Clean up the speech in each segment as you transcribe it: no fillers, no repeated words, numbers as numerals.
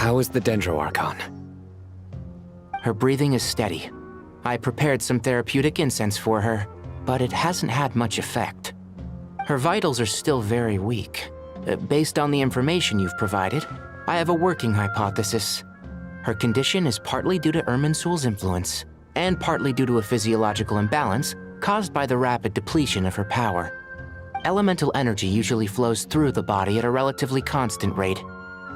How is the Dendroarchon? Her breathing is steady. I prepared some therapeutic incense for her, but it hasn't had much effect. Her vitals are still very weak. Based on the information you've provided, I have a working hypothesis. Her condition is partly due to Irminsul's influence, and partly due to a physiological imbalance caused by the rapid depletion of her power. Elemental energy usually flows through the body at a relatively constant rate.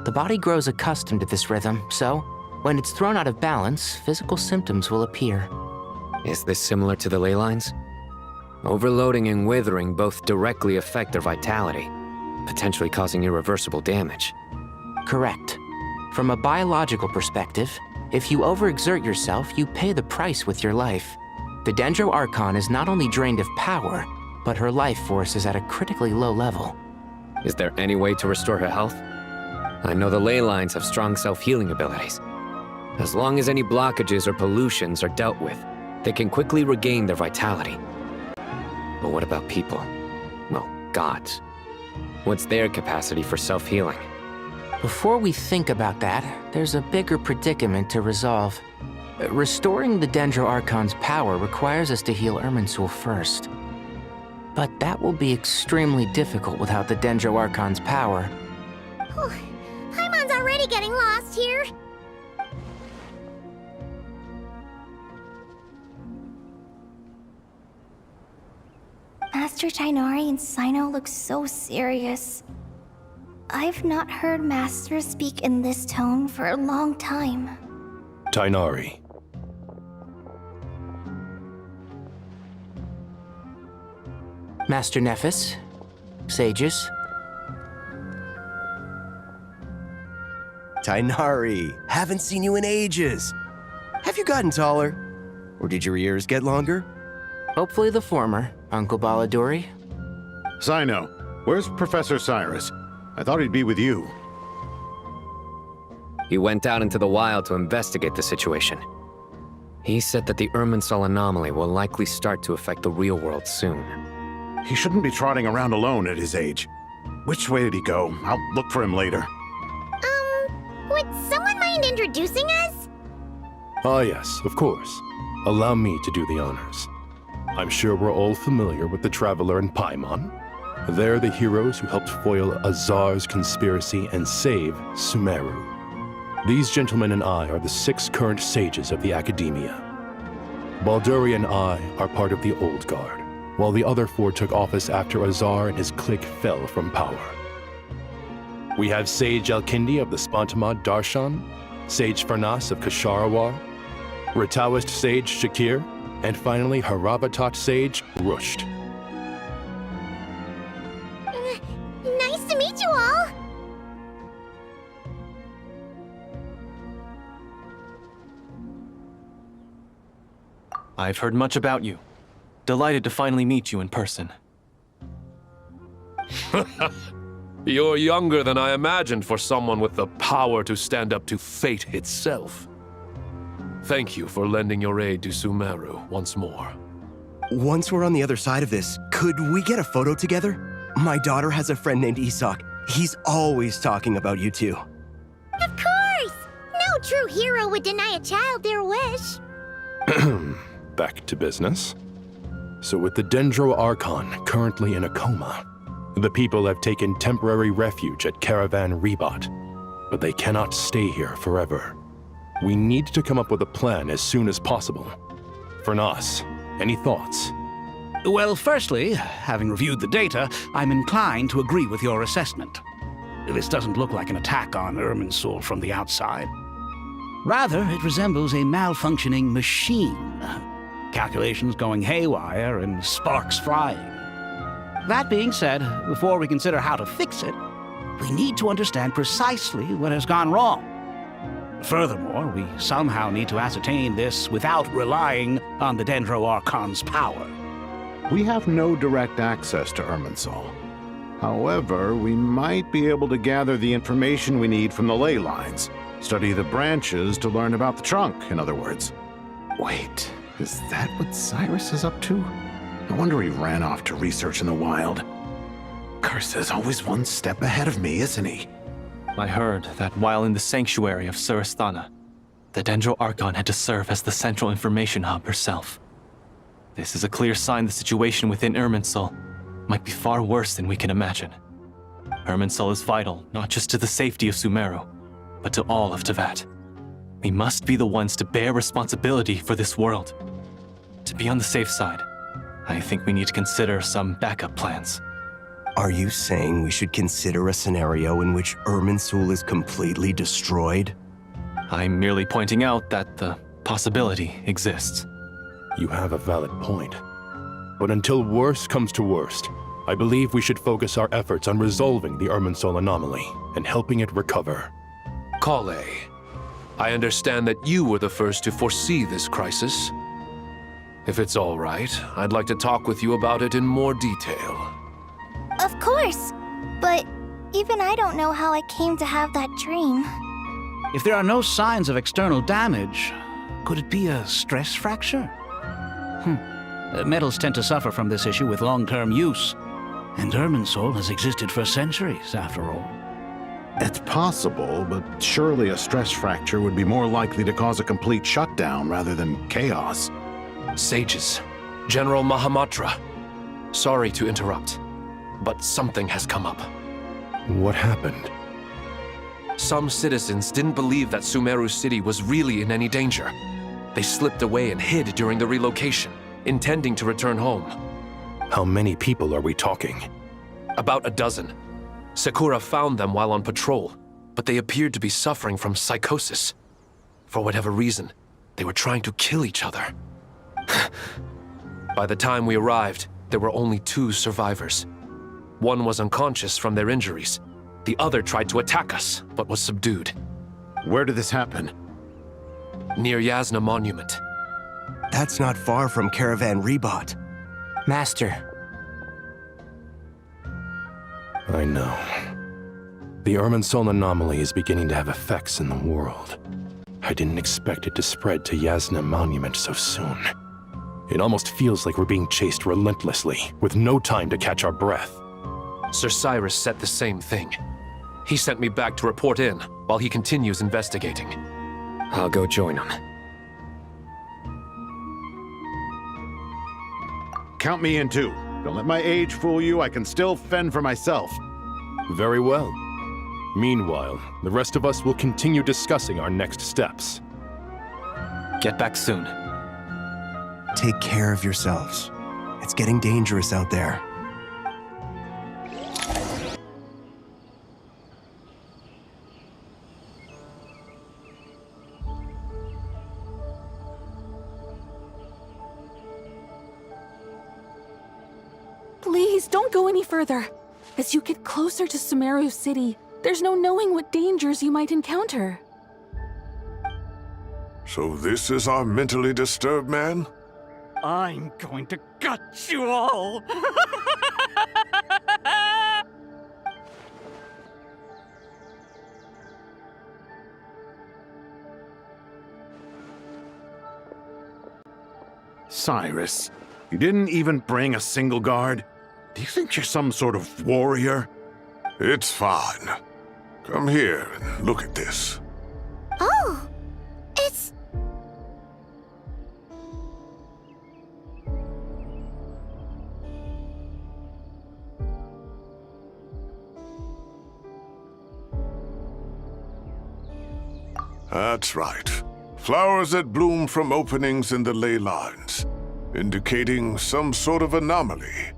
The body grows accustomed to this rhythm, so when it's thrown out of balance, physical symptoms will appear. Is this similar to the ley lines? Overloading and withering both directly affect their vitality, potentially causing irreversible damage. Correct. From a biological perspective, if you overexert yourself, you pay the price with your life. The Dendroarchon is not only drained of power, but her life force is at a critically low level. Is there any way to restore her health? I know the ley lines have strong self-healing abilities. As long as any blockages or pollutions are dealt with, they can quickly regain their vitality. But what about people? Well, gods. What's their capacity for self-healing? Before we think about that, there's a bigger predicament to resolve. Restoring the Dendroarchon's power requires us to heal Irminsul first. But that will be extremely difficult without the Dendroarchon's power. Paimon's already getting lost here. Master Tighnari and Sino look so serious. I've not heard Master speak in this tone for a long time. Tighnari. Master Nephis, sages. Tighnari, haven't seen you in ages. Have you gotten taller? Or did your ears get longer? Hopefully the former, Uncle Baladuri. Sino, where's Professor Cyrus? I thought he'd be with you. He went out into the wild to investigate the situation. He said that the Irminsul anomaly will likely start to affect the real world soon. He shouldn't be trotting around alone at his age. Which way did he go? I'll look for him later. Would someone mind introducing us? Ah yes, of course. Allow me to do the honors. I'm sure we're all familiar with the Traveler and Paimon. They're the heroes who helped foil Azar's conspiracy and save Sumeru. These gentlemen and I are the 6 current sages of the Academia. Balduri and I are part of the Old Guard, while the other 4 took office after Azar and his clique fell from power. We have Sage Alkindi of the Spantamad Darshan, Sage Farnas of Kasharawar, Rataoist Sage Shakir, and finally Haravatat Sage Rusht. Nice to meet you all. I've heard much about you. Delighted to finally meet you in person. You're younger than I imagined for someone with the power to stand up to fate itself. Thank you for lending your aid to Sumeru once more. Once we're on the other side of this, could we get a photo together? My daughter has a friend named Isak. He's always talking about you two. Of course! No true hero would deny a child their wish. Back to business. So with the Dendroarchon currently in a coma, the people have taken temporary refuge at Caravan Rebat, but they cannot stay here forever. We need to come up with a plan as soon as possible. Fernas, any thoughts? Well, firstly, having reviewed the data, I'm inclined to agree with your assessment. This doesn't look like an attack on Irminsul from the outside. Rather, it resembles a malfunctioning machine. Calculations going haywire and sparks flying. That being said, before we consider how to fix it, we need to understand precisely what has gone wrong. Furthermore, we somehow need to ascertain this without relying on the Dendroarchon's power. We have no direct access to Irminsul. However, we might be able to gather the information we need from the ley lines. Study the branches to learn about the trunk, in other words. Wait, is that what Cyrus is up to? No wonder he ran off to research in the wild. Curse is always one step ahead of me, isn't he? I heard that while in the sanctuary of Surasthana, the Dendro Archon had to serve as the central information hub herself. This is a clear sign the situation within Irminsul might be far worse than we can imagine. Irminsul is vital not just to the safety of Sumeru, but to all of Teyvat. We must be the ones to bear responsibility for this world. To be on the safe side, I think we need to consider some backup plans. Are you saying we should consider a scenario in which Irminsul is completely destroyed? I'm merely pointing out that the possibility exists. You have a valid point. But until worst comes to worst, I believe we should focus our efforts on resolving the Irminsul anomaly and helping it recover. Kale, I understand that you were the first to foresee this crisis. If it's all right, I'd like to talk with you about it in more detail. Of course! But even I don't know how I came to have that dream. If there are no signs of external damage, could it be a stress fracture? Metals tend to suffer from this issue with long-term use, and Irminsul has existed for centuries, after all. It's possible, but surely a stress fracture would be more likely to cause a complete shutdown rather than chaos. Sages, General Mahamatra, sorry to interrupt, but something has come up. What happened? Some citizens didn't believe that Sumeru City was really in any danger. They slipped away and hid during the relocation, intending to return home. How many people are we talking? About a dozen. Sakura found them while on patrol, but they appeared to be suffering from psychosis. For whatever reason, they were trying to kill each other. By the time we arrived, there were only 2 survivors. One was unconscious from their injuries. The other tried to attack us, but was subdued. Where did this happen? Near Yasna Monument. That's not far from Caravan Rebot. Master, I know. The Irminsul anomaly is beginning to have effects in the world. I didn't expect it to spread to Yasna Monument so soon. It almost feels like we're being chased relentlessly, with no time to catch our breath. Sir Cyrus said the same thing. He sent me back to report in, while he continues investigating. I'll go join him. Count me in too. Don't let my age fool you, I can still fend for myself. Very well. Meanwhile, the rest of us will continue discussing our next steps. Get back soon. Take care of yourselves. It's getting dangerous out there. Please, don't go any further. As you get closer to Sumeru City, there's no knowing what dangers you might encounter. So this is our mentally disturbed man? I'm going to gut you all! Cyrus, you didn't even bring a single guard? Do you think you're some sort of warrior? It's fine. Come here and look at this. Oh, it's... That's right. Flowers that bloom from openings in the ley lines, indicating some sort of anomaly.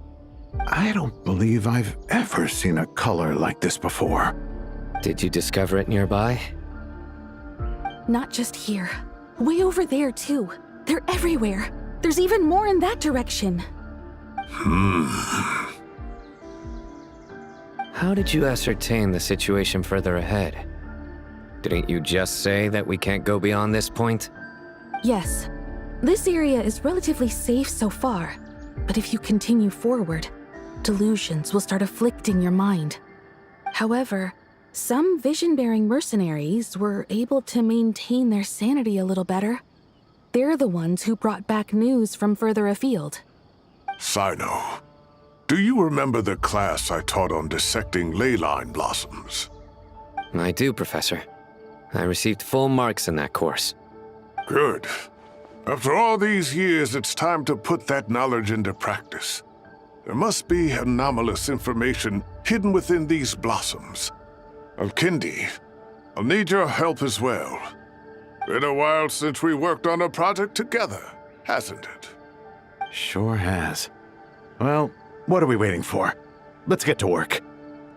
I don't believe I've ever seen a color like this before. Did you discover it nearby? Not just here. Way over there, too. They're everywhere. There's even more in that direction. How did you ascertain the situation further ahead? Didn't you just say that we can't go beyond this point? Yes. This area is relatively safe so far. But if you continue forward, delusions will start afflicting your mind. However, some vision-bearing mercenaries were able to maintain their sanity a little better. They're the ones who brought back news from further afield. Sino, do you remember the class I taught on dissecting ley line blossoms? I do, Professor. I received full marks in that course. Good. After all these years, it's time to put that knowledge into practice. There must be anomalous information hidden within these blossoms. Alkindi, I'll need your help as well. Been a while since we worked on a project together, hasn't it? Sure has. Well, what are we waiting for? Let's get to work.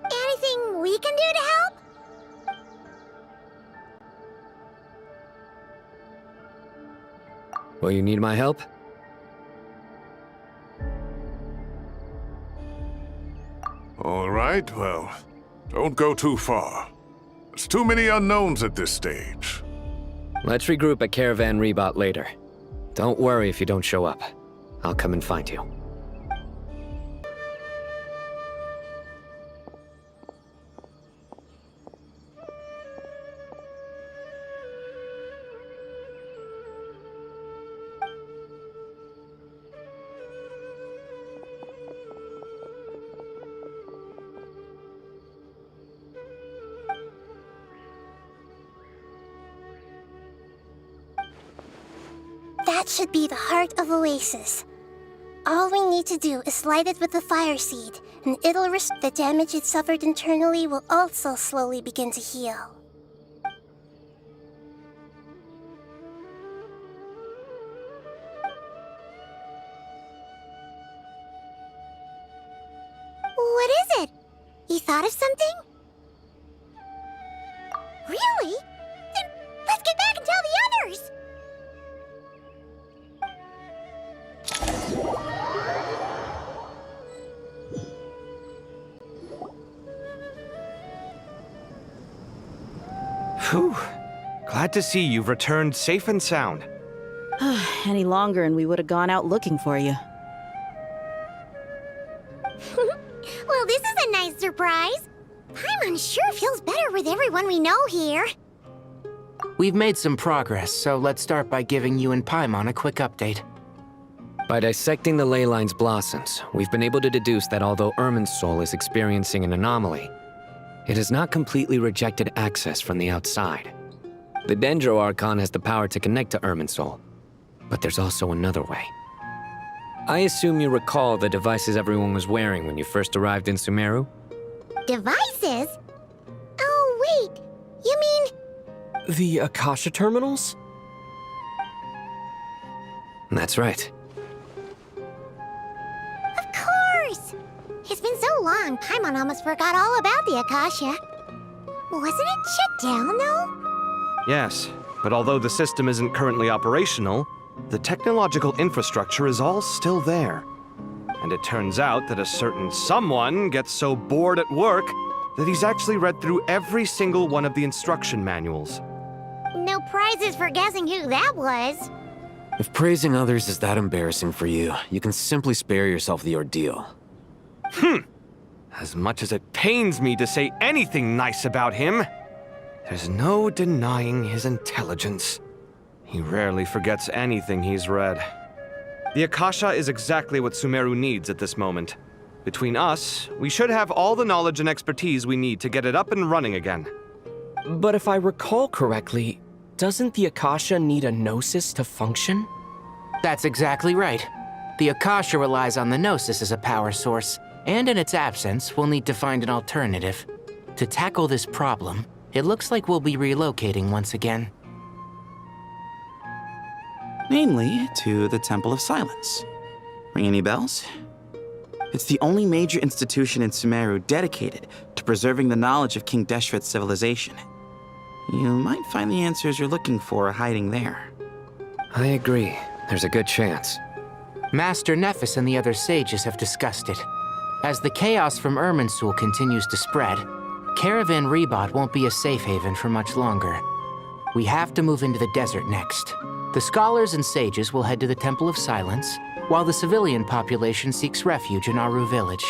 Anything we can do to help? Will you need my help? All right, well, don't go too far. There's too many unknowns at this stage. Let's regroup at Caravan Rebot later. Don't worry if you don't show up. I'll come and find you. That should be the heart of Oasis. All we need to do is light it with the fire seed, and it'll restore the damage it suffered internally will also slowly begin to heal. What is it? You thought of something? Really? Then let's get back and tell the others! Whew. Glad to see you've returned safe and sound. Any longer and we would have gone out looking for you. Well, this is a nice surprise. Paimon sure feels better with everyone we know here. We've made some progress, so let's start by giving you and Paimon a quick update. By dissecting the ley line's blossoms, we've been able to deduce that although Irminsul is experiencing an anomaly, it has not completely rejected access from the outside. The Dendro Archon has the power to connect to Irminsul, but there's also another way. I assume you recall the devices everyone was wearing when you first arrived in Sumeru? Devices? Oh, wait. You mean... The Akasha terminals? That's right. Of course! It's been so long, Paimon almost forgot all about the Akasha. Wasn't it shut down, though? Yes, but although the system isn't currently operational, the technological infrastructure is all still there. And it turns out that a certain someone gets so bored at work that he's actually read through every single one of the instruction manuals. No prizes for guessing who that was. If praising others is that embarrassing for you, you can simply spare yourself the ordeal. As much as it pains me to say anything nice about him, there's no denying his intelligence. He rarely forgets anything he's read. The Akasha is exactly what Sumeru needs at this moment. Between us, we should have all the knowledge and expertise we need to get it up and running again. But if I recall correctly, doesn't the Akasha need a Gnosis to function? That's exactly right. The Akasha relies on the Gnosis as a power source, and in its absence, we'll need to find an alternative. To tackle this problem, it looks like we'll be relocating once again. Namely, to the Temple of Silence. Ring any bells? It's the only major institution in Sumeru dedicated to preserving the knowledge of King Deshret's civilization. You might find the answers you're looking for hiding there. I agree. There's a good chance. Master Nephis and the other sages have discussed it. As the chaos from Irminsul continues to spread, Caravan Rebot won't be a safe haven for much longer. We have to move into the desert next. The scholars and sages will head to the Temple of Silence, while the civilian population seeks refuge in Aru village.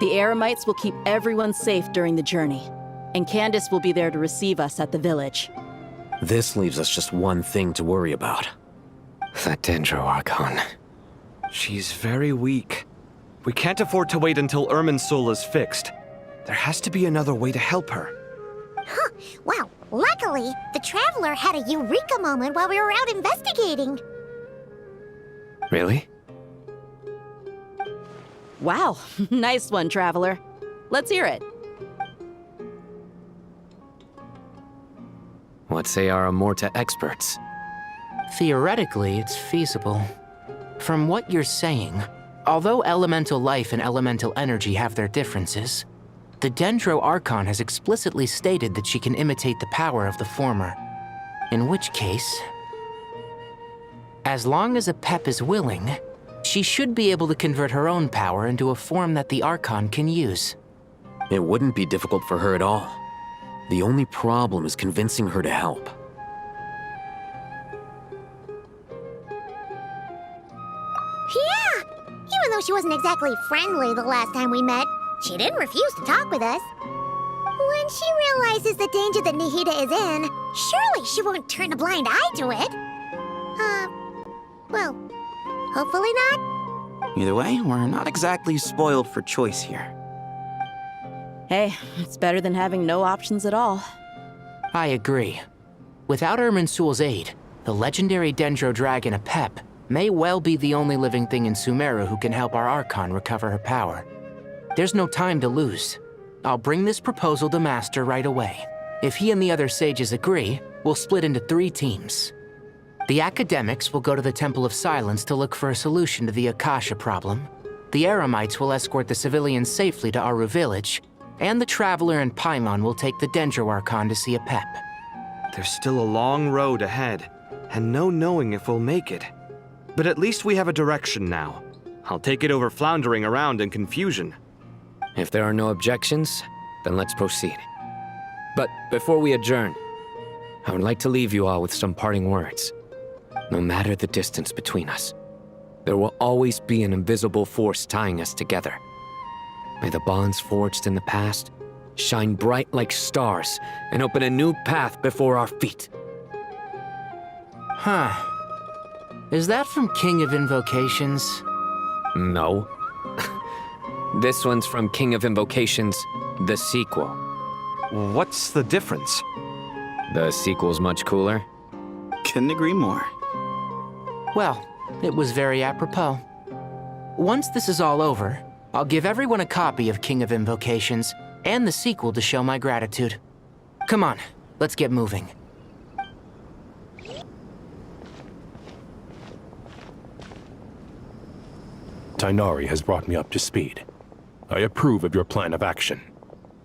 The Eremites will keep everyone safe during the journey, and Candace will be there to receive us at the village. This leaves us just one thing to worry about. That Dendro Archon. She's very weak. We can't afford to wait until Irminsul is fixed. There has to be another way to help her. Huh. Wow, luckily, the Traveler had a eureka moment while we were out investigating. Really? Wow, nice one, Traveler. Let's hear it. What say our Amorta experts? Theoretically, it's feasible. From what you're saying, although elemental life and elemental energy have their differences, the Dendro Archon has explicitly stated that she can imitate the power of the former. In which case, as long as Apep is willing, she should be able to convert her own power into a form that the Archon can use. It wouldn't be difficult for her at all. The only problem is convincing her to help. Yeah! Even though she wasn't exactly friendly the last time we met, she didn't refuse to talk with us. When she realizes the danger that Nahida is in, surely she won't turn a blind eye to it. Well, hopefully not. Either way, we're not exactly spoiled for choice here. Hey, it's better than having no options at all. I agree. Without Irminsul's aid, the legendary Dendro Dragon Apep may well be the only living thing in Sumeru who can help our Archon recover her power. There's no time to lose. I'll bring this proposal to Master right away. If he and the other sages agree, we'll split into 3 teams. The academics will go to the Temple of Silence to look for a solution to the Akasha problem. The Eremites will escort the civilians safely to Aru village, and the Traveler and Paimon will take the Dendro Archon to see Apep. There's still a long road ahead, and no knowing if we'll make it. But at least we have a direction now. I'll take it over floundering around in confusion. If there are no objections, then let's proceed. But before we adjourn, I would like to leave you all with some parting words. No matter the distance between us, there will always be an invisible force tying us together. May the bonds forged in the past shine bright like stars and open a new path before our feet. Huh. Is that from King of Invocations? No. This one's from King of Invocations, the sequel. What's the difference? The sequel's much cooler. Couldn't agree more. Well, it was very apropos. Once this is all over, I'll give everyone a copy of King of Invocations and the sequel to show my gratitude. Come on, let's get moving. Tighnari has brought me up to speed. I approve of your plan of action.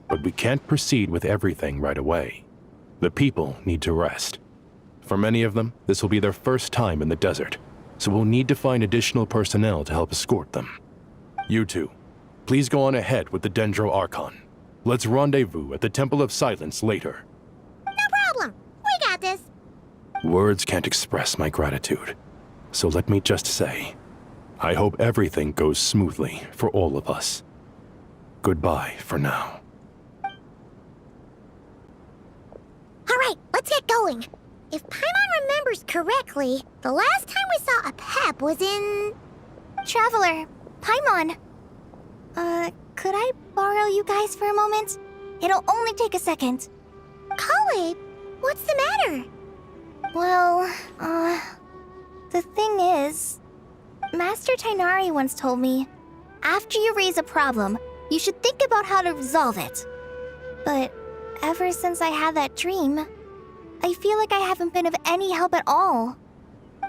But we can't proceed with everything right away. The people need to rest. For many of them, this will be their first time in the desert, so we'll need to find additional personnel to help escort them. You two, please go on ahead with the Dendro Archon. Let's rendezvous at the Temple of Silence later. No problem. We got this. Words can't express my gratitude, so let me just say, I hope everything goes smoothly for all of us. Goodbye for now. All right, let's get going. If Paimon remembers correctly, the last time we saw Apep was in... Traveler, Paimon. Could I borrow you guys for a moment? It'll only take a second. Kale, what's the matter? Well, the thing is, Master Tighnari once told me, after you raise a problem, you should think about how to resolve it. But ever since I had that dream, I feel like I haven't been of any help at all.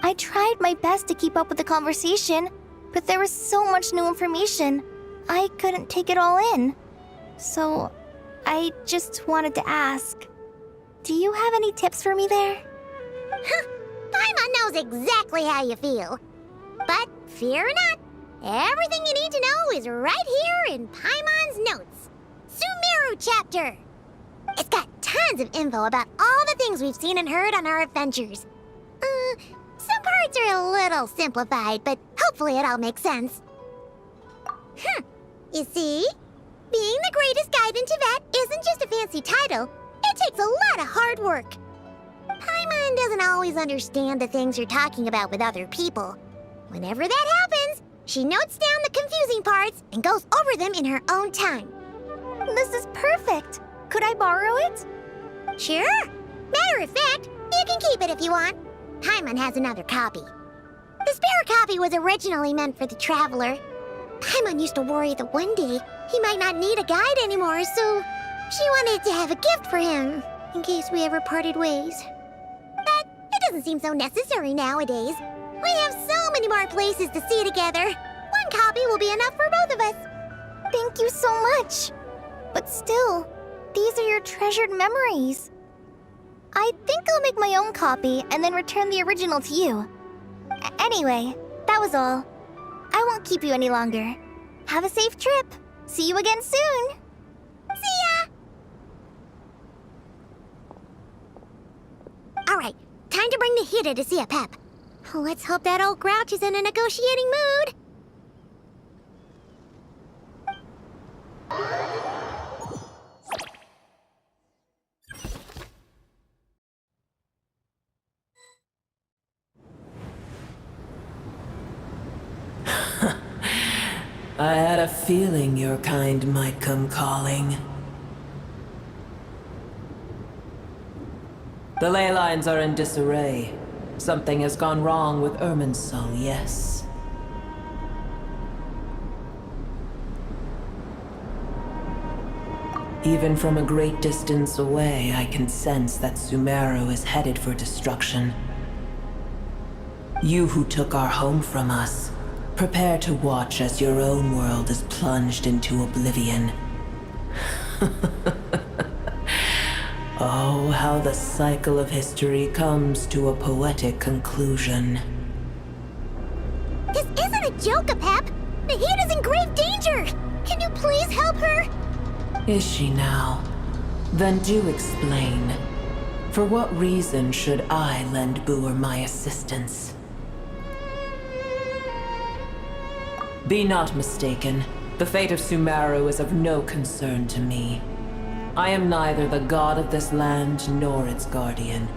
I tried my best to keep up with the conversation, but there was so much new information, I couldn't take it all in. So, I just wanted to ask, do you have any tips for me there? Paimon knows exactly how you feel. But fear not, everything you need to know is right here in Paimon's notes. Sumeru chapter. It's got tons of info about all the things we've seen and heard on our adventures. Some parts are a little simplified, but hopefully it all makes sense. You see? Being the greatest guide in Tibet isn't just a fancy title. It takes a lot of hard work. Paimon doesn't always understand the things you're talking about with other people. Whenever that happens, she notes down the confusing parts and goes over them in her own time. This is perfect. Could I borrow it? Sure. Matter of fact, you can keep it if you want. Paimon has another copy. The spare copy was originally meant for the Traveler. Paimon used to worry that one day he might not need a guide anymore, so she wanted to have a gift for him, in case we ever parted ways. But it doesn't seem so necessary nowadays. We have so many more places to see together. One copy will be enough for both of us. Thank you so much. But still, these are your treasured memories. I think I'll make my own copy and then return the original to you. Anyway, that was all. I won't keep you any longer. Have a safe trip. See you again soon. See ya! Alright, time to bring the Hida to see a Pep. Let's hope that old grouch is in a negotiating mood. I had a feeling your kind might come calling. The ley lines are in disarray. Something has gone wrong with Irminsul, yes. Even from a great distance away, I can sense that Sumeru is headed for destruction. You who took our home from us, prepare to watch as your own world is plunged into oblivion. Oh, how the cycle of history comes to a poetic conclusion. This isn't a joke, Pep. The Hida's in grave danger. Can you please help her? Is she now? Then do explain. For what reason should I lend Boer my assistance? Be not mistaken. The fate of Sumeru is of no concern to me. I am neither the god of this land nor its guardian.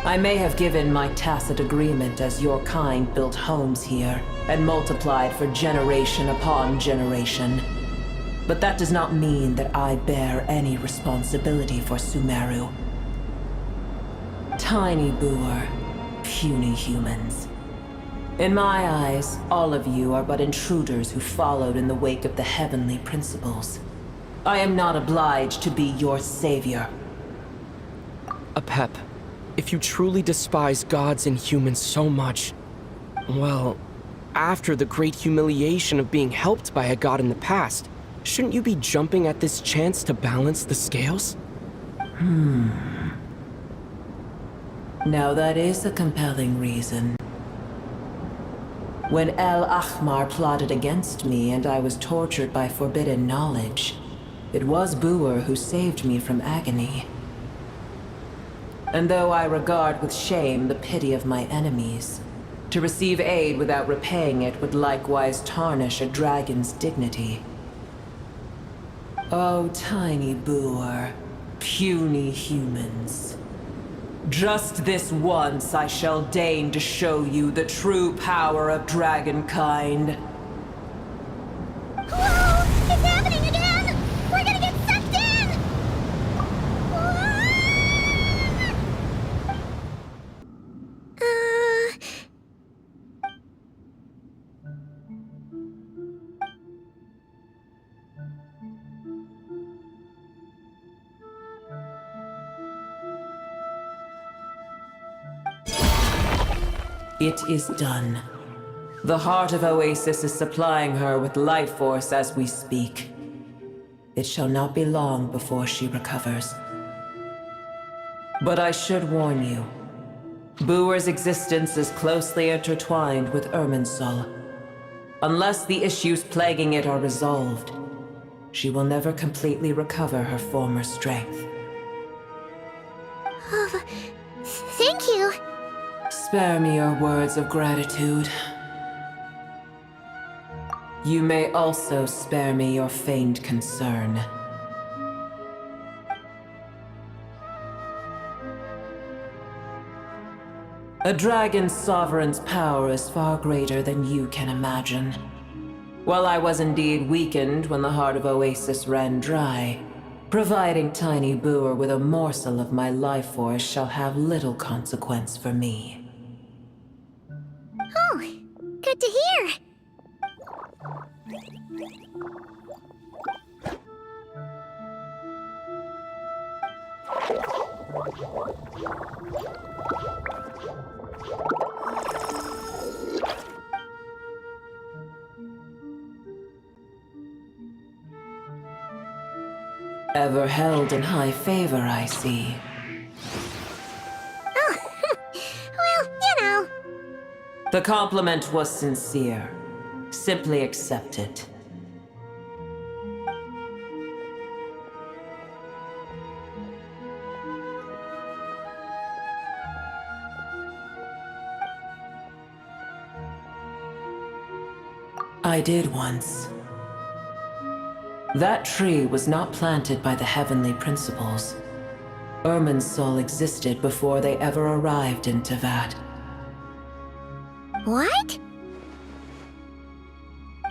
I may have given my tacit agreement as your kind built homes here and multiplied for generation upon generation. But that does not mean that I bear any responsibility for Sumeru. Tiny Boer, puny humans. In my eyes, all of you are but intruders who followed in the wake of the heavenly principles. I am not obliged to be your savior. Apep, if you truly despise gods and humans so much, well, after the great humiliation of being helped by a god in the past, shouldn't you be jumping at this chance to balance the scales? Now that is a compelling reason. When El Ahmar plotted against me and I was tortured by forbidden knowledge, it was Boer who saved me from agony. And though I regard with shame the pity of my enemies, to receive aid without repaying it would likewise tarnish a dragon's dignity. Oh, tiny Boer, puny humans. Just this once I shall deign to show you the true power of dragonkind. Whoa! It's happening again! We're gonna get sucked in! It is done. The heart of Oasis is supplying her with life force as we speak. It shall not be long before she recovers. But I should warn you. Boer's existence is closely intertwined with Irminsul. Unless the issues plaguing it are resolved, she will never completely recover her former strength. Oh, thank you. Spare me your words of gratitude. You may also spare me your feigned concern. A dragon's sovereign's power is far greater than you can imagine. While I was indeed weakened when the heart of Oasis ran dry, Providing Tiny Booer with a morsel of my life force shall have little consequence for me. Oh, good to hear. Ever held in high favor, I see. Oh, well, you know. The compliment was sincere. Simply accept it. I did once. That tree was not planted by the heavenly principles. Irminsul existed before they ever arrived in Tevat. What?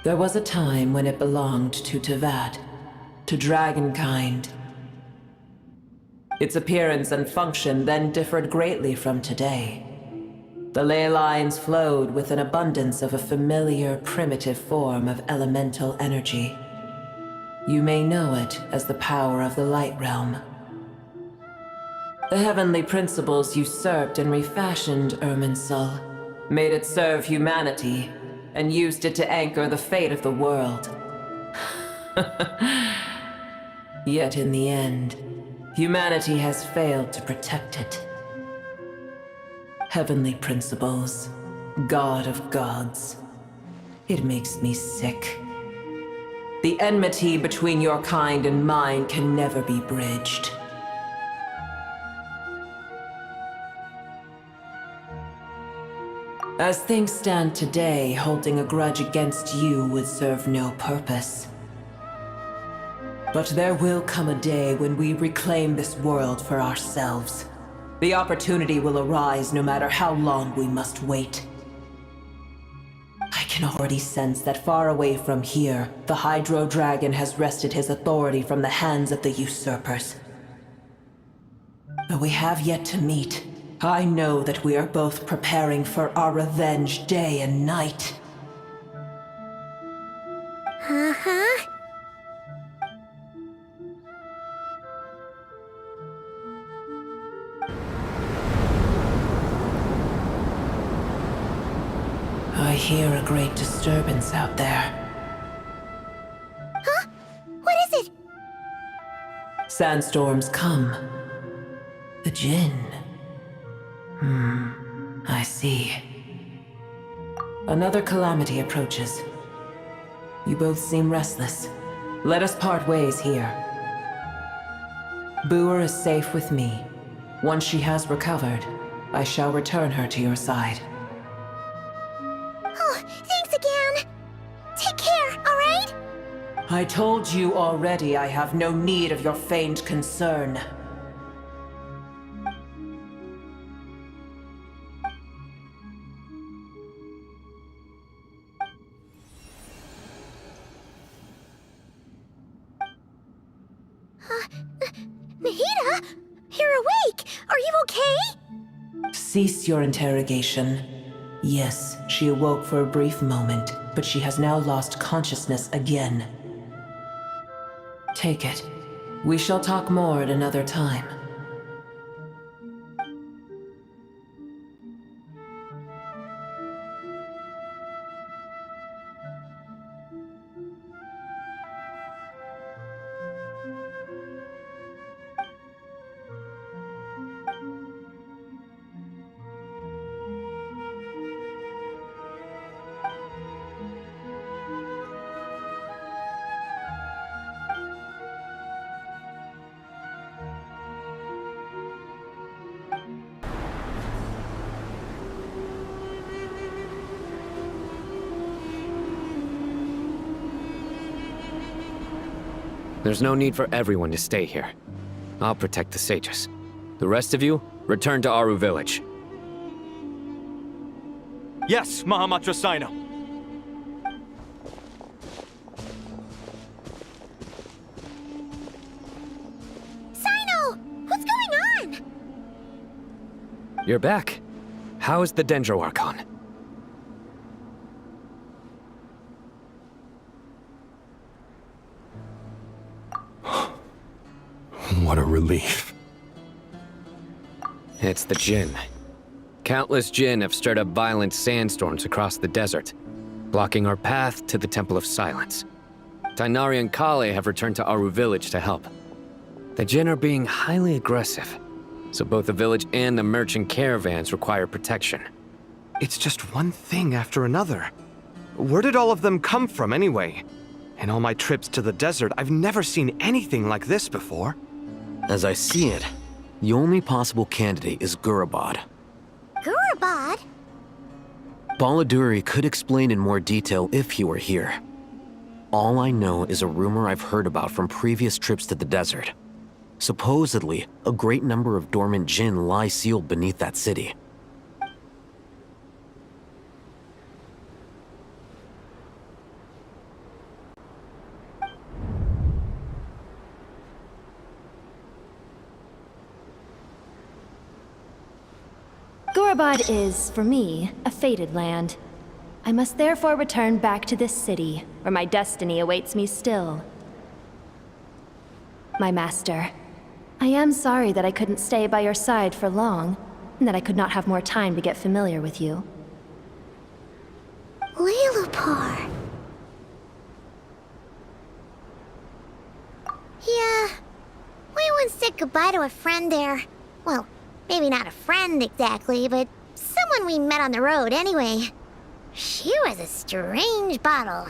There was a time when it belonged to Tevat, to dragonkind. Its appearance and function then differed greatly from today. The ley lines flowed with an abundance of a familiar, primitive form of elemental energy. You may know it as the power of the Light Realm. The heavenly principles usurped and refashioned Irminsul, made it serve humanity, and used it to anchor the fate of the world. Yet in the end, humanity has failed to protect it. Heavenly principles, God of gods. It makes me sick. The enmity between your kind and mine can never be bridged. As things stand today, holding a grudge against you would serve no purpose. But there will come a day when we reclaim this world for ourselves. The opportunity will arise no matter how long we must wait. I can already sense that far away from here, the Hydro Dragon has wrested his authority from the hands of the usurpers. Though we have yet to meet, I know that we are both preparing for our revenge day and night. Uh-huh. I hear a great disturbance out there. Huh? What is it? Sandstorms come. The Jinn. I see. Another calamity approaches. You both seem restless. Let us part ways here. Booer is safe with me. Once she has recovered, I shall return her to your side. Oh, thanks again. Take care, all right? I told you already I have no need of your feigned concern. Nahida? You're awake! Are you okay? Cease your interrogation. Yes, she awoke for a brief moment, but she has now lost consciousness again. Take it. We shall talk more at another time. There's no need for everyone to stay here. I'll protect the sages. The rest of you, return to Aru village. Yes, Mahamatra Sino. You're back. How is the Dendro Archon? What a relief. It's the Jinn. Countless Jinn have stirred up violent sandstorms across the desert, blocking our path to the Temple of Silence. Tainari and Kale have returned to Aru village to help. The Jinn are being highly aggressive, so both the village and the merchant caravans require protection. It's just one thing after another. Where did all of them come from anyway? In all my trips to the desert, I've never seen anything like this before. As I see it, the only possible candidate is Gurabad. Gurabad? Baladuri could explain in more detail if he were here. All I know is a rumor I've heard about from previous trips to the desert. Supposedly, a great number of dormant Jinn lie sealed beneath that city. Gurabad is, for me, a fated land. I must therefore return back to this city, where my destiny awaits me still. My master, I am sorry that I couldn't stay by your side for long, and that I could not have more time to get familiar with you. Lilupar. Yeah, we once said goodbye to a friend there. Well, maybe not a friend exactly, but someone we met on the road anyway. She was a strange bottle.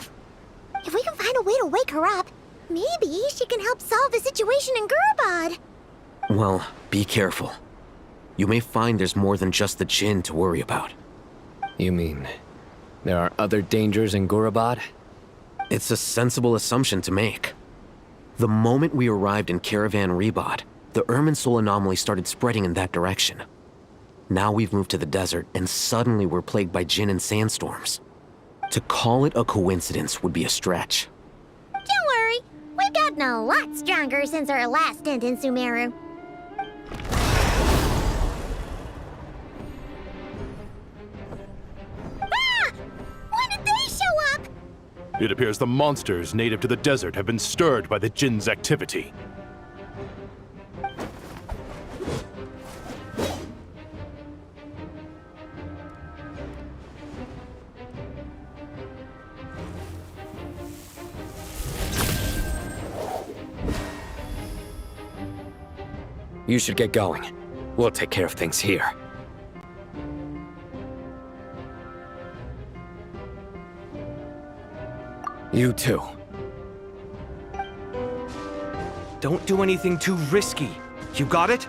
If we can find a way to wake her up, maybe she can help solve the situation in Gurabad. Well, be careful. You may find there's more than just the Jinn to worry about. You mean, there are other dangers in Gurabad? It's a sensible assumption to make. The moment we arrived in Caravan Rebad, the Irminsul anomaly started spreading in that direction. Now we've moved to the desert, and suddenly we're plagued by Jinn and sandstorms. To call it a coincidence would be a stretch. Don't worry, we've gotten a lot stronger since our last stint in Sumeru. Ah! When did they show up? It appears the monsters native to the desert have been stirred by the Jinn's activity. You should get going. We'll take care of things here. You too. Don't do anything too risky. You got it?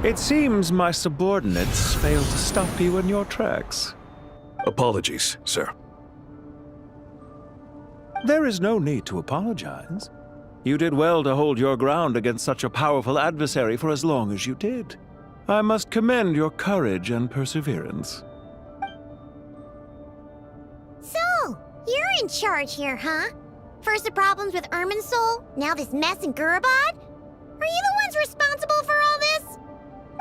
It seems my subordinates failed to stop you in your tracks. Apologies, sir. There is no need to apologize. You did well to hold your ground against such a powerful adversary for as long as you did. I must commend your courage and perseverance. So, you're in charge here, huh? First the problems with Irminsul, now this mess in Gurabad? Are you the ones responsible for all this?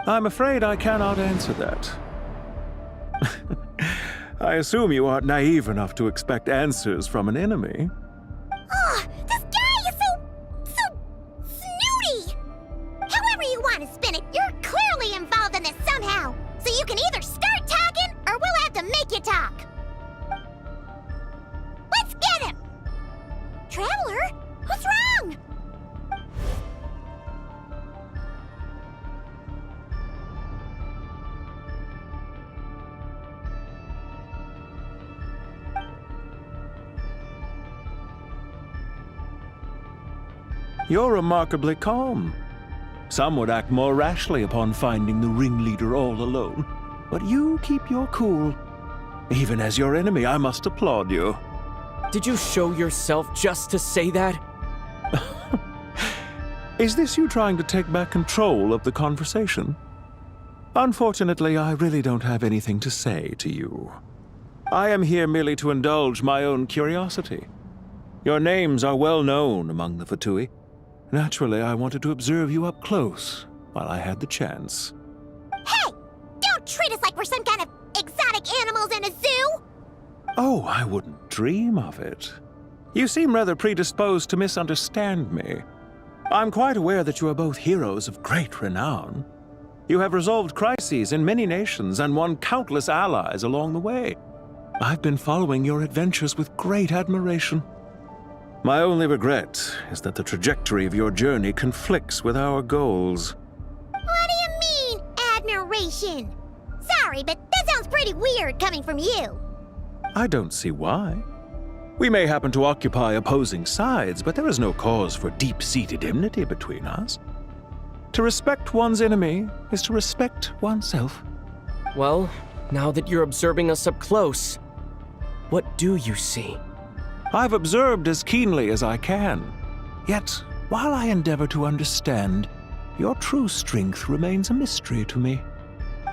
I'm afraid I cannot answer that. I assume you aren't naive enough to expect answers from an enemy. Oh, this guy is so snooty! However you want to spin it, you're clearly involved in this somehow. So you can either start talking, or we'll have to make you talk. Let's get him! Traveler, what's wrong? You're remarkably calm. Some would act more rashly upon finding the ringleader all alone. But you keep your cool. Even as your enemy, I must applaud you. Did you show yourself just to say that? Is this you trying to take back control of the conversation? Unfortunately, I really don't have anything to say to you. I am here merely to indulge my own curiosity. Your names are well known among the Fatui. Naturally, I wanted to observe you up close while I had the chance. Hey! Don't treat us like we're some kind of exotic animals in a zoo! Oh, I wouldn't dream of it. You seem rather predisposed to misunderstand me. I'm quite aware that you are both heroes of great renown. You have resolved crises in many nations and won countless allies along the way. I've been following your adventures with great admiration. My only regret is that the trajectory of your journey conflicts with our goals. What do you mean, admiration? Sorry, but that sounds pretty weird coming from you. I don't see why. We may happen to occupy opposing sides, but there is no cause for deep-seated enmity between us. To respect one's enemy is to respect oneself. Well, now that you're observing us up close, what do you see? I've observed as keenly as I can. Yet, while I endeavor to understand, your true strength remains a mystery to me.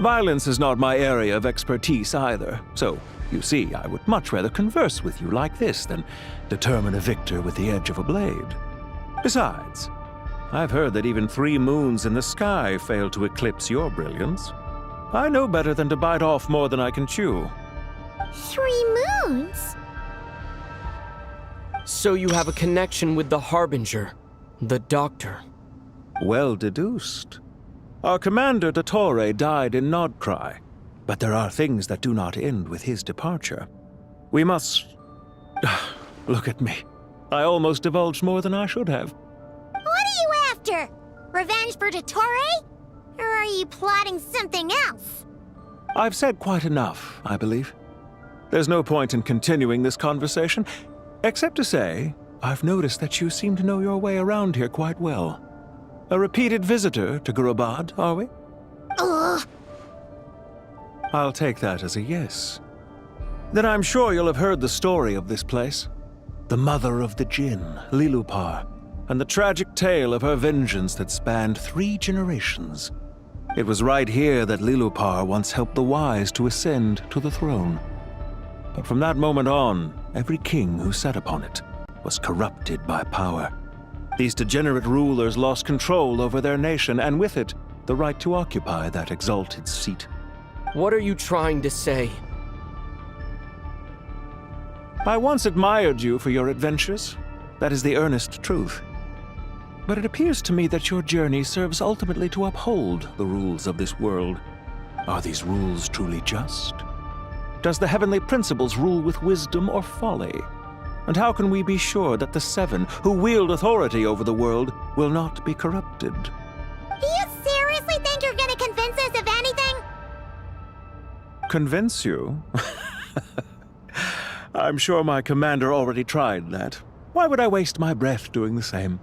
Violence is not my area of expertise either, so, you see, I would much rather converse with you like this than determine a victor with the edge of a blade. Besides, I've heard that even 3 moons in the sky fail to eclipse your brilliance. I know better than to bite off more than I can chew. 3 moons? So you have a connection with the Harbinger, the Doctor. Well deduced. Our commander, Dottore, died in Nodcry, but there are things that do not end with his departure. We must... Look at me. I almost divulged more than I should have. What are you after? Revenge for Dottore? Or are you plotting something else? I've said quite enough, I believe. There's no point in continuing this conversation, except to say, I've noticed that you seem to know your way around here quite well. A repeated visitor to Gurabad, are we? Ugh. I'll take that as a yes. Then I'm sure you'll have heard the story of this place. The mother of the Jinn, Lilupar, and the tragic tale of her vengeance that spanned 3 generations. It was right here that Lilupar once helped the wise to ascend to the throne. But from that moment on, every king who sat upon it was corrupted by power. These degenerate rulers lost control over their nation, and with it, the right to occupy that exalted seat. What are you trying to say? I once admired you for your adventures. That is the earnest truth. But it appears to me that your journey serves ultimately to uphold the rules of this world. Are these rules truly just? Does the heavenly principles rule with wisdom or folly? And how can we be sure that the 7 who wield authority over the world will not be corrupted? Do you seriously think you're gonna convince us of anything? Convince you? I'm sure my commander already tried that. Why would I waste my breath doing the same?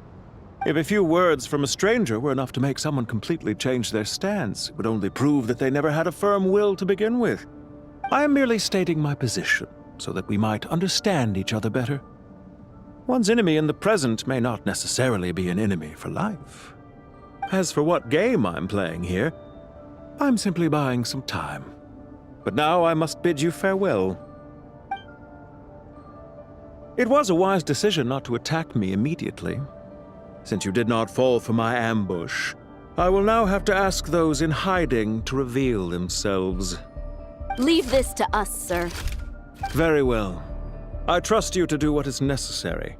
If a few words from a stranger were enough to make someone completely change their stance, it would only prove that they never had a firm will to begin with. I am merely stating my position, so that we might understand each other better. One's enemy in the present may not necessarily be an enemy for life. As for what game I'm playing here, I'm simply buying some time. But now I must bid you farewell. It was a wise decision not to attack me immediately. Since you did not fall for my ambush, I will now have to ask those in hiding to reveal themselves. Leave this to us, sir. Very well. I trust you to do what is necessary.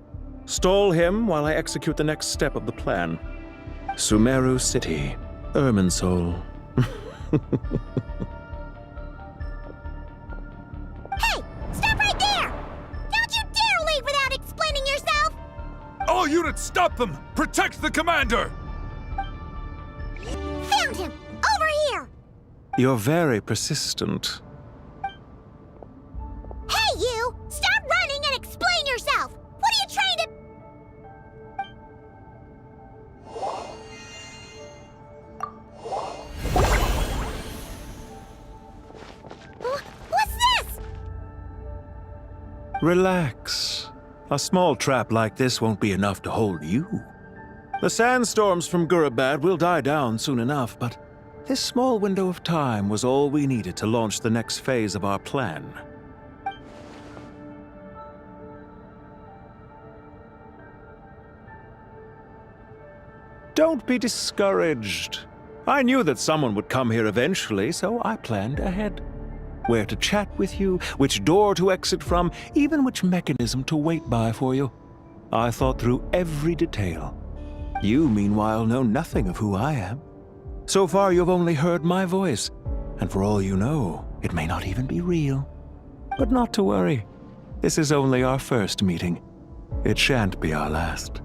Stall him while I execute the next step of the plan. Sumeru City, Irminsul. Hey! Stop right there! Don't you dare leave without explaining yourself! All units, stop them! Protect the commander! Found him! Over here! You're very persistent. Hey, you! Stop running and explain yourself! What are you trying to... What's this? Relax. A small trap like this won't be enough to hold you. The sandstorms from Gurabad will die down soon enough, but this small window of time was all we needed to launch the next phase of our plan. Don't be discouraged. I knew that someone would come here eventually, so I planned ahead. Where to chat with you, which door to exit from, even which mechanism to wait by for you. I thought through every detail. You, meanwhile, know nothing of who I am. So far, you've only heard my voice, and for all you know, it may not even be real. But not to worry. This is only our first meeting. It shan't be our last.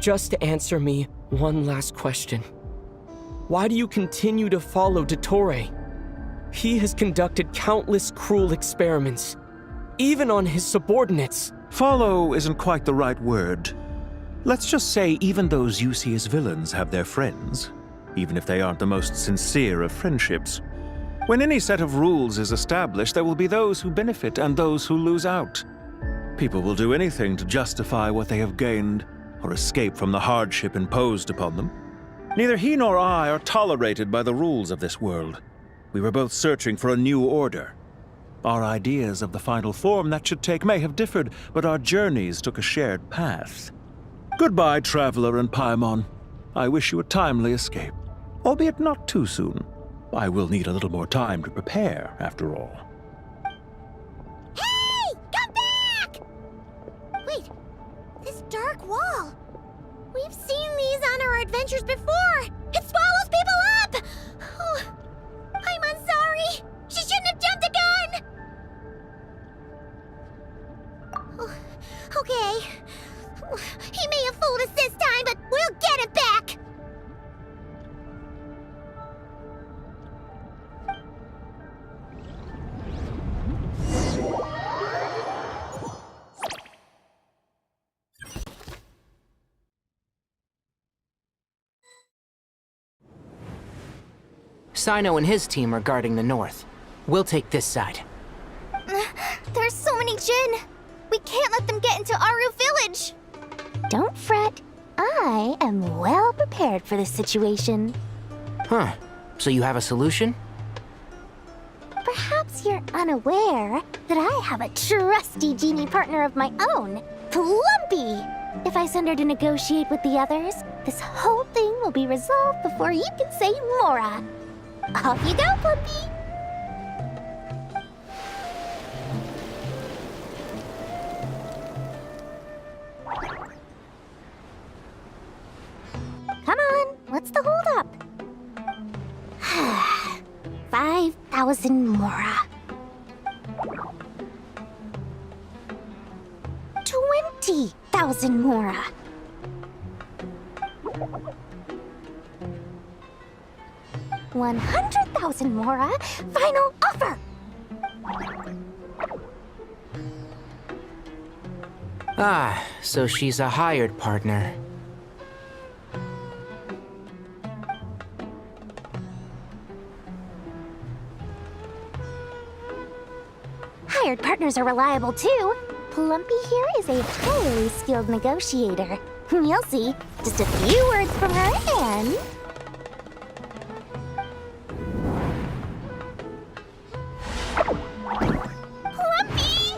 Just answer me one last question. Why do you continue to follow Dottore? He has conducted countless cruel experiments, even on his subordinates. Follow isn't quite the right word. Let's just say even those you see as villains have their friends, even if they aren't the most sincere of friendships. When any set of rules is established, there will be those who benefit and those who lose out. People will do anything to justify what they have gained or escape from the hardship imposed upon them. Neither he nor I are tolerated by the rules of this world. We were both searching for a new order. Our ideas of the final form that should take may have differed, but our journeys took a shared path. Goodbye, Traveler and Paimon. I wish you a timely escape, albeit not too soon. I will need a little more time to prepare, after all. Hey! Come back! Wait, this dark wall. We've seen these on our adventures before. It swallows people up! Oh, I'm sorry. She shouldn't have jumped the gun! Oh, okay. He may have fooled us this time, but we'll get him back! Sino and his team are guarding the north. We'll take this side. There's so many Jinn. We can't let them get into Aru Village. Don't fret. I am well prepared for this situation. Huh. So you have a solution? Perhaps you're unaware that I have a trusty genie partner of my own, Plumpy. If I send her to negotiate with the others, this whole thing will be resolved before you can say Mora. Off you go, Plumpy. Come on, what's the holdup? 5,000 Mora. 20,000 Mora. 100,000 Mora. Final offer. Ah, so she's a hired partner. Hired partners are reliable too. Plumpy here is a highly skilled negotiator. You'll see. Just a few words from her and... Plumpy!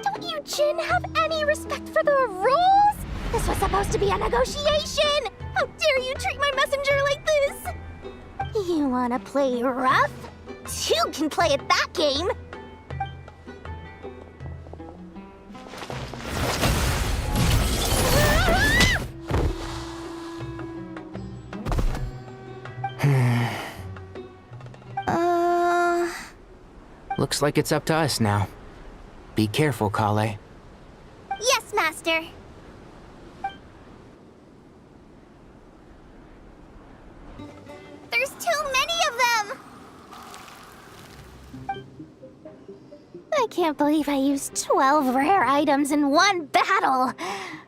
Don't you Jinn have any respect for the rules? This was supposed to be a negotiation! How dare you treat my messenger like this? You wanna play rough? Two can play at that game! Looks like it's up to us now. Be careful, Kale. Yes, Master. There's too many of them! I can't believe I used 12 rare items in one battle!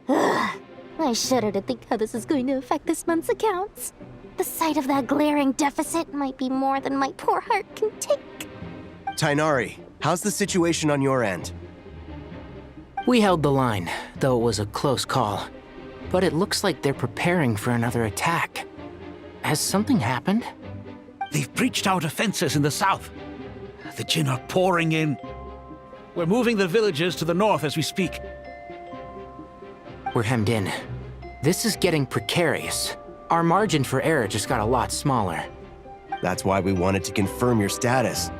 Ugh. I shudder to think how this is going to affect this month's accounts. The sight of that glaring deficit might be more than my poor heart can take. Tainari, how's the situation on your end? We held the line, though it was a close call. But it looks like they're preparing for another attack. Has something happened? They've breached our defenses in the south. The Jinn are pouring in. We're moving the villages to the north as we speak. We're hemmed in. This is getting precarious. Our margin for error just got a lot smaller. That's why we wanted to confirm your status.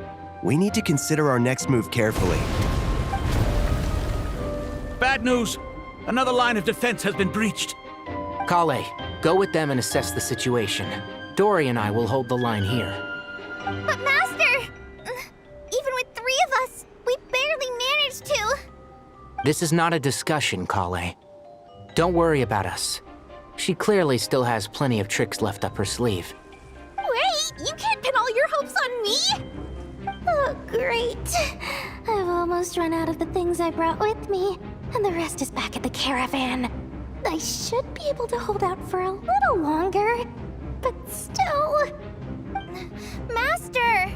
We need to consider our next move carefully. Bad news! Another line of defense has been breached. Kale, go with them and assess the situation. Dory and I will hold the line here. But Master! Even with 3 of us, we barely managed to. This is not a discussion, Kale. Don't worry about us. She clearly still has plenty of tricks left up her sleeve. Wait, you can't pin all your hopes on me? Oh, great. I've almost run out of the things I brought with me, and the rest is back at the caravan. I should be able to hold out for a little longer, but still... Master!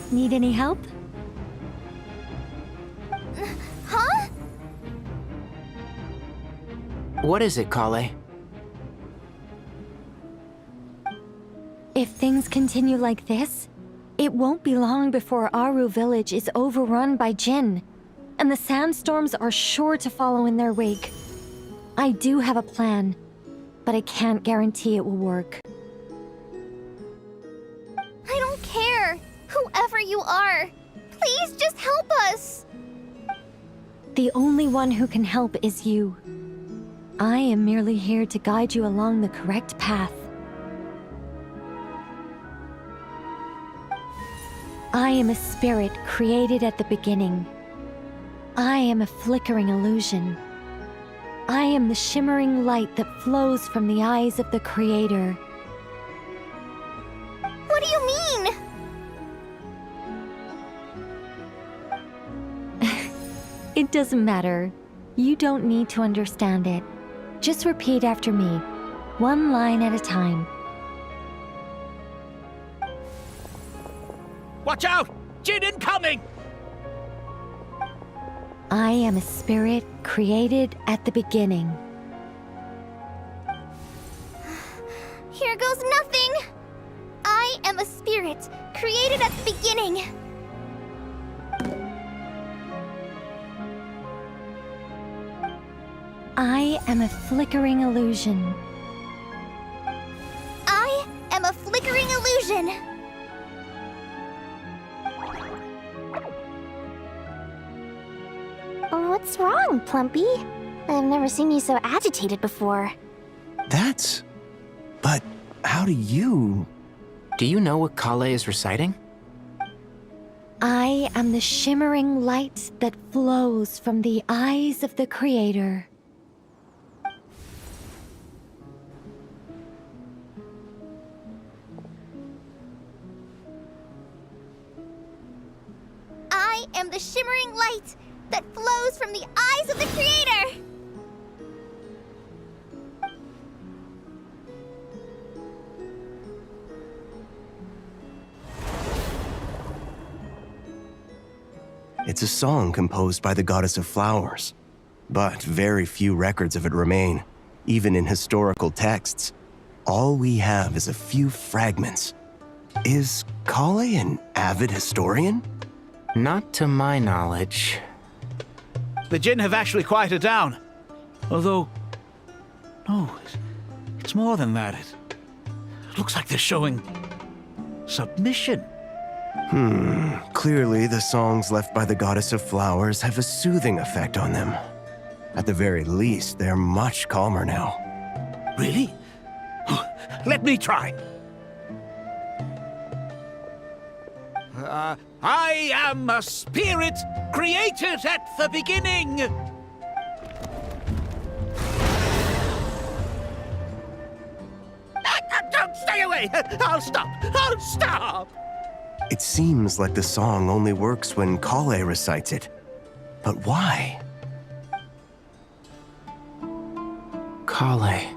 Need any help? Huh? What is it, Kale? If things continue like this, it won't be long before Aru village is overrun by Jinn, and the sandstorms are sure to follow in their wake. I do have a plan, but I can't guarantee it will work. I don't care, whoever you are. Please just help us. The only one who can help is you. I am merely here to guide you along the correct path. I am a spirit created at the beginning. I am a flickering illusion. I am the shimmering light that flows from the eyes of the Creator. What do you mean? It doesn't matter. You don't need to understand it. Just repeat after me, one line at a time. Watch out! Jinn incoming! I am a spirit created at the beginning. Here goes nothing. I am a spirit created at the beginning. I am a flickering illusion. I am a flickering illusion. What's wrong, Plumpy? I've never seen you so agitated before. But how do you... Do you know what Kale is reciting? I am the shimmering light that flows from the eyes of the Creator. I am the shimmering light that flows from the eyes of the Creator! It's a song composed by the goddess of flowers, but very few records of it remain, even in historical texts. All we have is a few fragments. Is Kale an avid historian? Not to my knowledge. The Jinn have actually quieted down. Although... no, it's more than that. It looks like they're showing... submission. Clearly the songs left by the goddess of flowers have a soothing effect on them. At the very least, they're much calmer now. Really? Let me try. I am a spirit created at the beginning. Don't stay away. I'll stop. I'll stop. It seems like the song only works when Kale recites it. But why? Kale.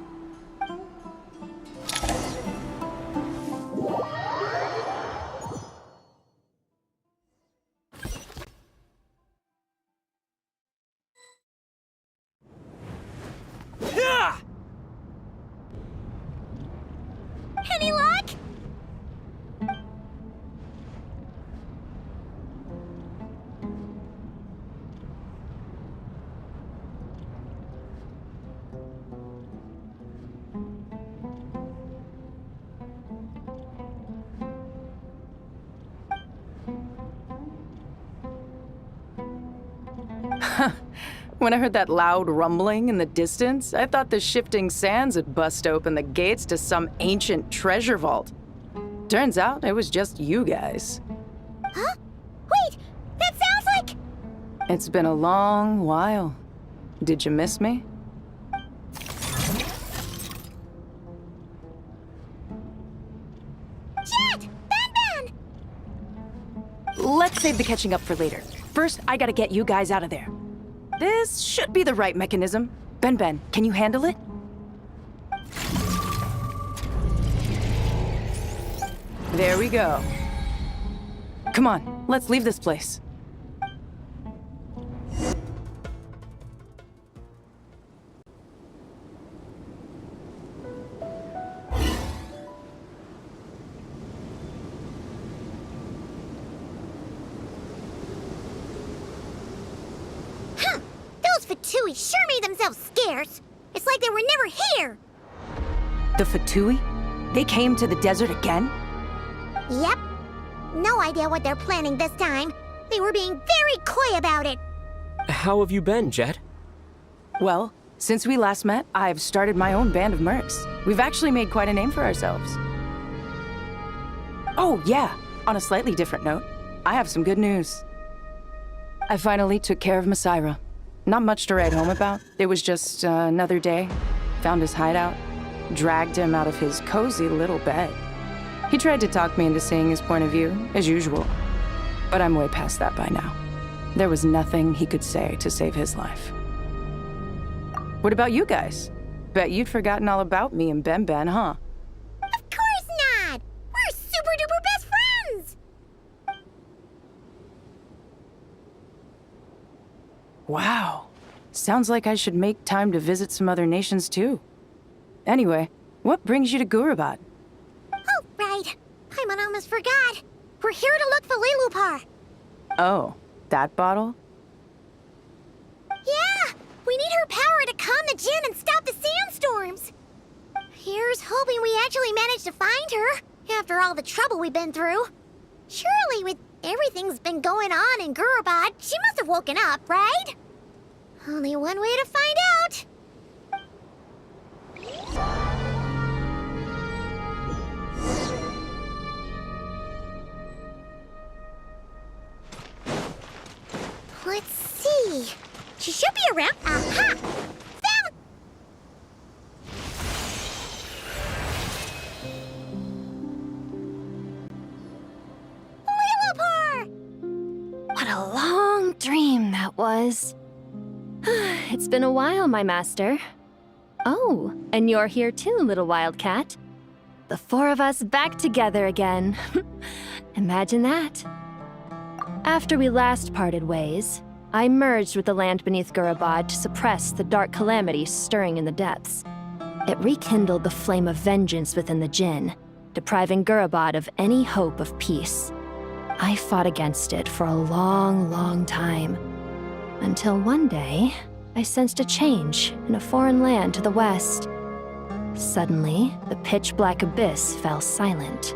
Any luck? When I heard that loud rumbling in the distance, I thought the shifting sands had bust open the gates to some ancient treasure vault. Turns out it was just you guys. Huh? Wait, that sounds like... It's been a long while. Did you miss me? Jet! Ben! Let's save the catching up for later. First, I gotta get you guys out of there. This should be the right mechanism. Ben, can you handle it? There we go. Come on, let's leave this place. Those Fatui sure made themselves scarce. It's like they were never here. The Fatui? They came to the desert again? Yep. No idea what they're planning this time. They were being very coy about it. How have you been, Jet? Well, since we last met, I've started my own band of mercs. We've actually made quite a name for ourselves. Oh, yeah. On a slightly different note, I have some good news. I finally took care of Masaira. Not much to write home about. It was just another day. Found his hideout. Dragged him out of his cozy little bed. He tried to talk me into seeing his point of view, as usual. But I'm way past that by now. There was nothing he could say to save his life. What about you guys? Bet you'd forgotten all about me and Ben, huh? Of course not! We're super duper best friends! Wow. Sounds like I should make time to visit some other nations too. Anyway, what brings you to Gurabad? Oh, right. Paimon almost forgot. We're here to look for Lilupar. Oh, that bottle? Yeah! We need her power to calm the Jinn and stop the sandstorms. Here's hoping we actually manage to find her, after all the trouble we've been through. Surely, with everything's been going on in Gurabad, she must have woken up, right? Only one way to find out. Let's see. She should be around. Aha! Found! Lilupar! What a long dream that was. It's been a while, my master. Oh, and you're here too, little wildcat. The four of us back together again. Imagine that. After we last parted ways, I merged with the land beneath Gurabad to suppress the dark calamity stirring in the depths. It rekindled the flame of vengeance within the Jinn, depriving Gurabad of any hope of peace. I fought against it for a long, long time, until one day, I sensed a change in a foreign land to the west. Suddenly, the pitch-black abyss fell silent.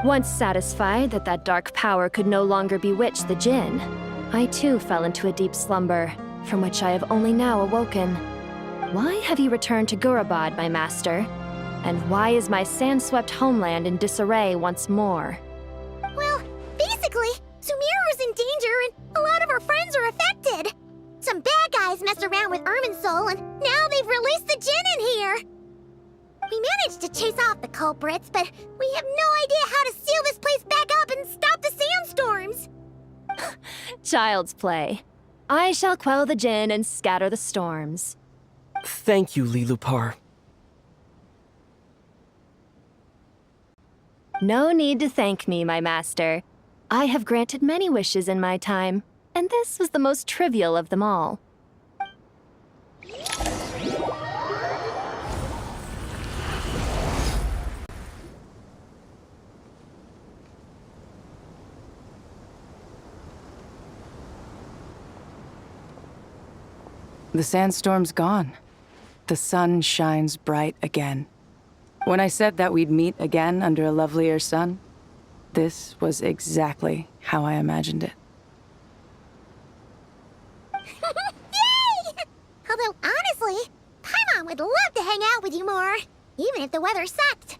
Once satisfied that that dark power could no longer bewitch the Jinn, I too fell into a deep slumber, from which I have only now awoken. Why have you returned to Gurabad, my master? And why is my sand-swept homeland in disarray once more? Well, basically, Sumeru's in danger and a lot of our friends are affected. Some bad guys messed around with Irminsul and now they've released the Jinn in here. We managed to chase off the culprits, but we have no idea how to seal this place back up and stop the sandstorms. Child's play. I shall quell the Jinn and scatter the storms. Thank you, Lilupar. No need to thank me, my master. I have granted many wishes in my time, and this was the most trivial of them all. The sandstorm's gone. The sun shines bright again. When I said that we'd meet again under a lovelier sun, this was exactly how I imagined it. Yay! Although, honestly, Paimon would love to hang out with you more, even if the weather sucked.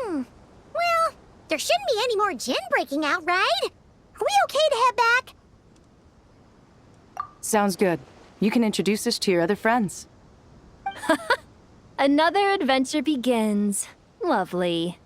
Well, there shouldn't be any more Jin breaking out, right? Are we okay to head back? Sounds good. You can introduce us to your other friends. Another adventure begins. Lovely.